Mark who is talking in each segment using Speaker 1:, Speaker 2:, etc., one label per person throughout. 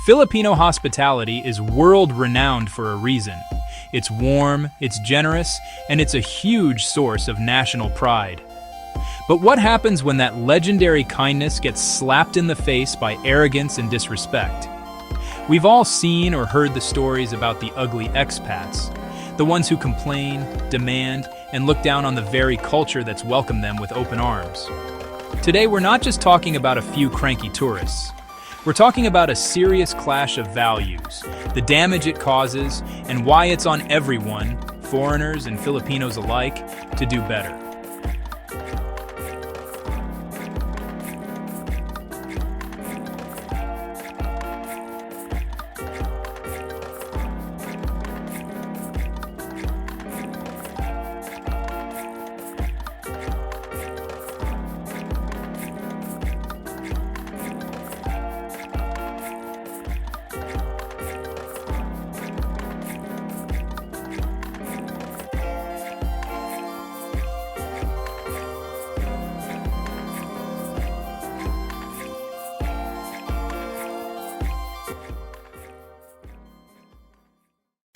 Speaker 1: Filipino hospitality is world-renowned for a reason. It's warm, it's generous, and it's a huge source of national pride. But what happens when that legendary kindness gets slapped in the face by arrogance and disrespect? We've all seen or heard the stories about the ugly expats, the ones who complain, demand, and look down on the very culture that's welcomed them with open arms. Today, we're not just talking about a few cranky tourists. We're talking about a serious clash of values, the damage it causes, and why it's on everyone, foreigners and Filipinos alike, to do better.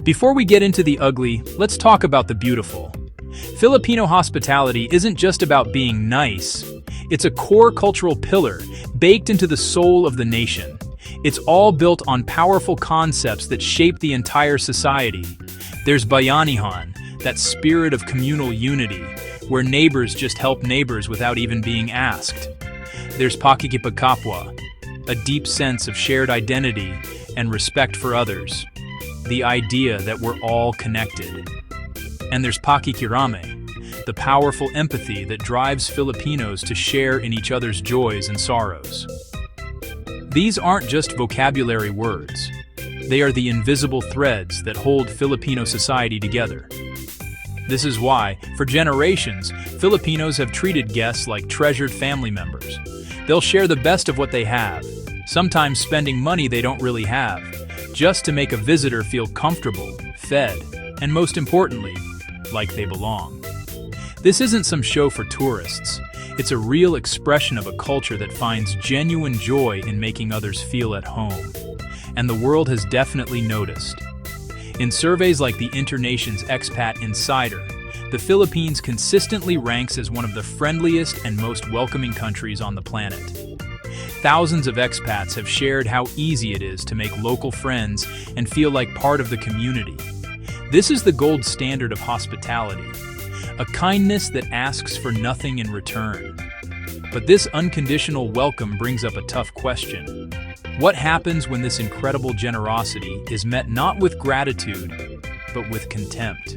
Speaker 1: Before we get into the ugly, let's talk about the beautiful. Filipino hospitality isn't just about being nice. It's a core cultural pillar, baked into the soul of the nation. It's all built on powerful concepts that shape the entire society. There's bayanihan, that spirit of communal unity, where neighbors just help neighbors without even being asked. There's pakikipagkapwa, a deep sense of shared identity and respect for others. The idea that we're all connected. And there's pakikirame, the powerful empathy that drives Filipinos to share in each other's joys and sorrows. These aren't just vocabulary words. They are the invisible threads that hold Filipino society together. This is why, for generations, Filipinos have treated guests like treasured family members. They'll share the best of what they have, sometimes spending money they don't really have, just to make a visitor feel comfortable, fed, and most importantly, like they belong. This isn't some show for tourists. It's a real expression of a culture that finds genuine joy in making others feel at home. And the world has definitely noticed. In surveys like the Internation's Expat Insider, the Philippines consistently ranks as one of the friendliest and most welcoming countries on the planet. Thousands of expats have shared how easy it is to make local friends and feel like part of the community. This is the gold standard of hospitality, a kindness that asks for nothing in return. But this unconditional welcome brings up a tough question. What happens when this incredible generosity is met not with gratitude, but with contempt?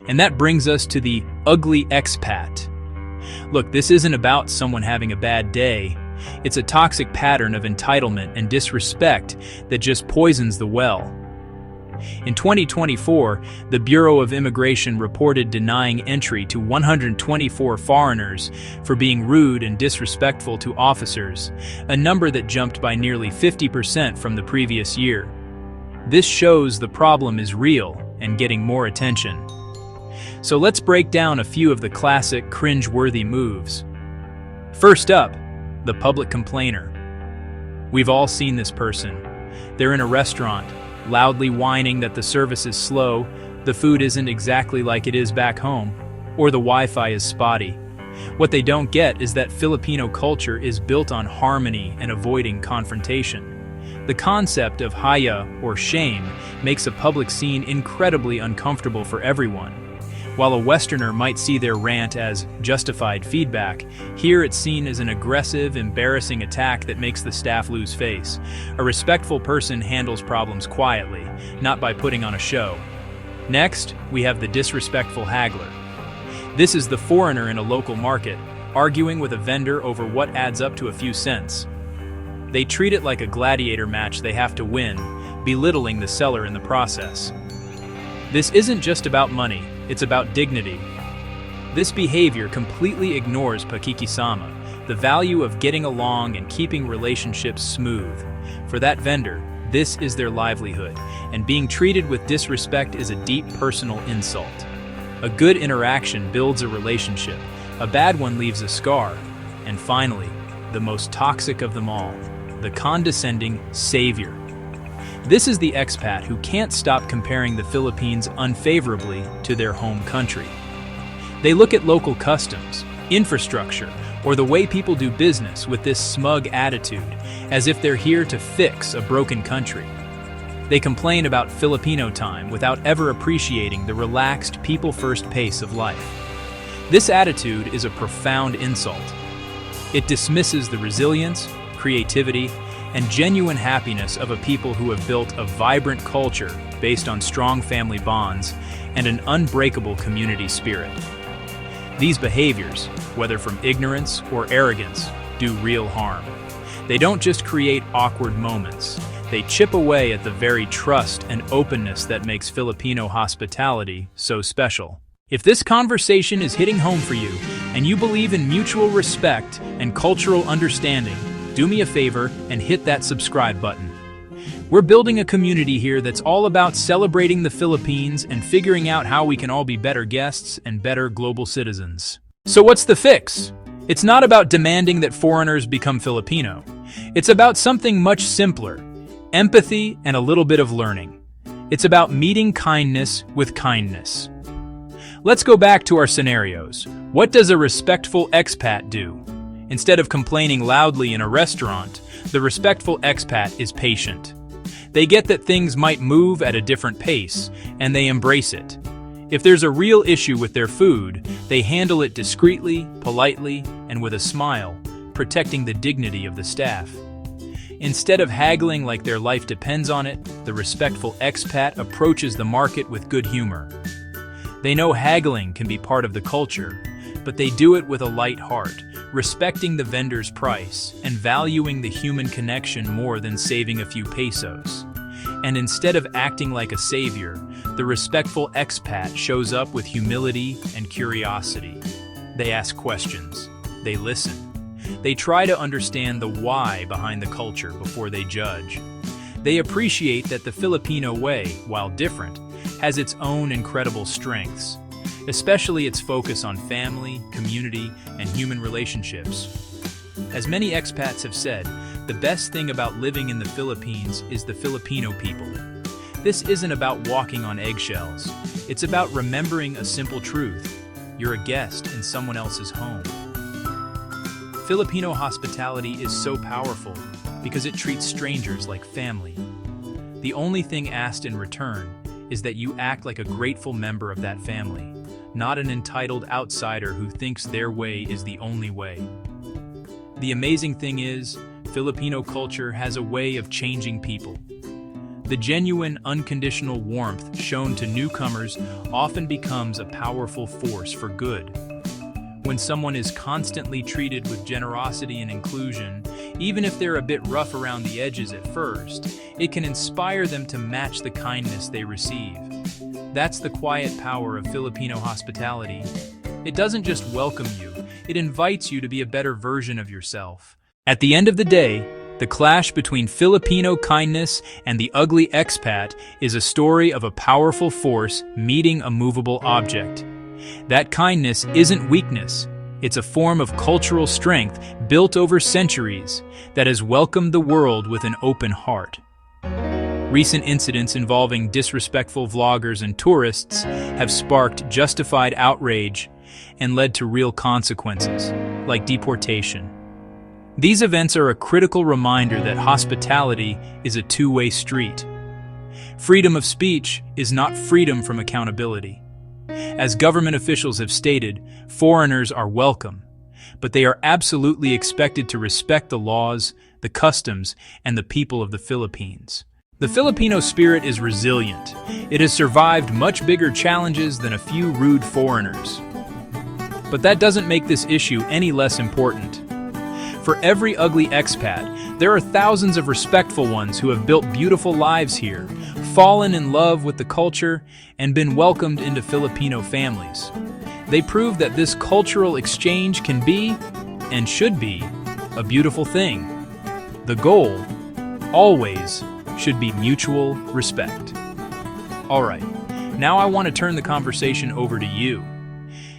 Speaker 1: And that brings us to the ugly expat. Look, this isn't about someone having a bad day. It's a toxic pattern of entitlement and disrespect that just poisons the well. In 2024, the Bureau of Immigration reported denying entry to 124 foreigners for being rude and disrespectful to officers, a number that jumped by nearly 50% from the previous year. This shows the problem is real and getting more attention. So let's break down a few of the classic cringe-worthy moves. First up, the public complainer. We've all seen this person. They're in a restaurant, loudly whining that the service is slow, the food isn't exactly like it is back home, or the Wi-Fi is spotty. What they don't get is that Filipino culture is built on harmony and avoiding confrontation. The concept of haya, or shame, makes a public scene incredibly uncomfortable for everyone. While a Westerner might see their rant as justified feedback, here it's seen as an aggressive, embarrassing attack that makes the staff lose face. A respectful person handles problems quietly, not by putting on a show. Next, we have the disrespectful haggler. This is the foreigner in a local market, arguing with a vendor over what adds up to a few cents. They treat it like a gladiator match they have to win, belittling the seller in the process. This isn't just about money, it's about dignity. This behavior completely ignores pakikisama, the value of getting along and keeping relationships smooth. For that vendor, this is their livelihood, and being treated with disrespect is a deep personal insult. A good interaction builds a relationship, a bad one leaves a scar. And finally, the most toxic of them all, the condescending savior. This is the expat who can't stop comparing the Philippines unfavorably to their home country. They look at local customs, infrastructure, or the way people do business with this smug attitude, as if they're here to fix a broken country. They complain about Filipino time without ever appreciating the relaxed, people-first pace of life. This attitude is a profound insult. It dismisses the resilience, creativity, and genuine happiness of a people who have built a vibrant culture based on strong family bonds and an unbreakable community spirit. These behaviors, whether from ignorance or arrogance, do real harm. They don't just create awkward moments, they chip away at the very trust and openness that makes Filipino hospitality so special. If this conversation is hitting home for you, and you believe in mutual respect and cultural understanding, do me a favor and hit that subscribe button. We're building a community here that's all about celebrating the Philippines and figuring out how we can all be better guests and better global citizens. So what's the fix? It's not about demanding that foreigners become Filipino. It's about something much simpler: empathy and a little bit of learning. It's about meeting kindness with kindness. Let's go back to our scenarios. What does a respectful expat do? Instead of complaining loudly in a restaurant, the respectful expat is patient. They get that things might move at a different pace, and they embrace it. If there's a real issue with their food, they handle it discreetly, politely, and with a smile, protecting the dignity of the staff. Instead of haggling like their life depends on it, the respectful expat approaches the market with good humor. They know haggling can be part of the culture, but they do it with a light heart, respecting the vendor's price and valuing the human connection more than saving a few pesos. And instead of acting like a savior, the respectful expat shows up with humility and curiosity. They ask questions. They listen. They try to understand the why behind the culture before they judge. They appreciate that the Filipino way, while different, has its own incredible strengths, especially its focus on family, community, and human relationships. As many expats have said, the best thing about living in the Philippines is the Filipino people. This isn't about walking on eggshells. It's about remembering a simple truth. You're a guest in someone else's home. Filipino hospitality is so powerful because it treats strangers like family. The only thing asked in return is that you act like a grateful member of that family, not an entitled outsider who thinks their way is the only way. The amazing thing is, Filipino culture has a way of changing people. The genuine, unconditional warmth shown to newcomers often becomes a powerful force for good. When someone is constantly treated with generosity and inclusion, even if they're a bit rough around the edges at first, it can inspire them to match the kindness they receive. That's the quiet power of Filipino hospitality. It doesn't just welcome you, it invites you to be a better version of yourself. At the end of the day, the clash between Filipino kindness and the ugly expat is a story of a powerful force meeting a movable object. That kindness isn't weakness, It's a form of cultural strength built over centuries that has welcomed the world with an open heart. Recent incidents involving disrespectful vloggers and tourists have sparked justified outrage and led to real consequences, like deportation. These events are a critical reminder that hospitality is a two-way street. Freedom of speech is not freedom from accountability. As government officials have stated, foreigners are welcome, but they are absolutely expected to respect the laws, the customs, and the people of the Philippines. The Filipino spirit is resilient. It has survived much bigger challenges than a few rude foreigners. But that doesn't make this issue any less important. For every ugly expat, there are thousands of respectful ones who have built beautiful lives here, fallen in love with the culture, and been welcomed into Filipino families. They prove that this cultural exchange can be, and should be, a beautiful thing. The goal, always, should be mutual respect. Alright, now I want to turn the conversation over to you.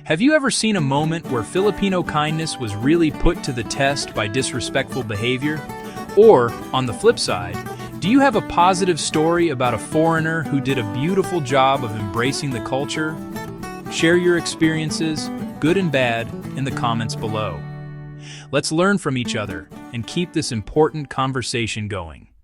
Speaker 1: Have you ever seen a moment where Filipino kindness was really put to the test by disrespectful behavior? Or, on the flip side, do you have a positive story about a foreigner who did a beautiful job of embracing the culture? Share your experiences, good and bad, in the comments below. Let's learn from each other and keep this important conversation going.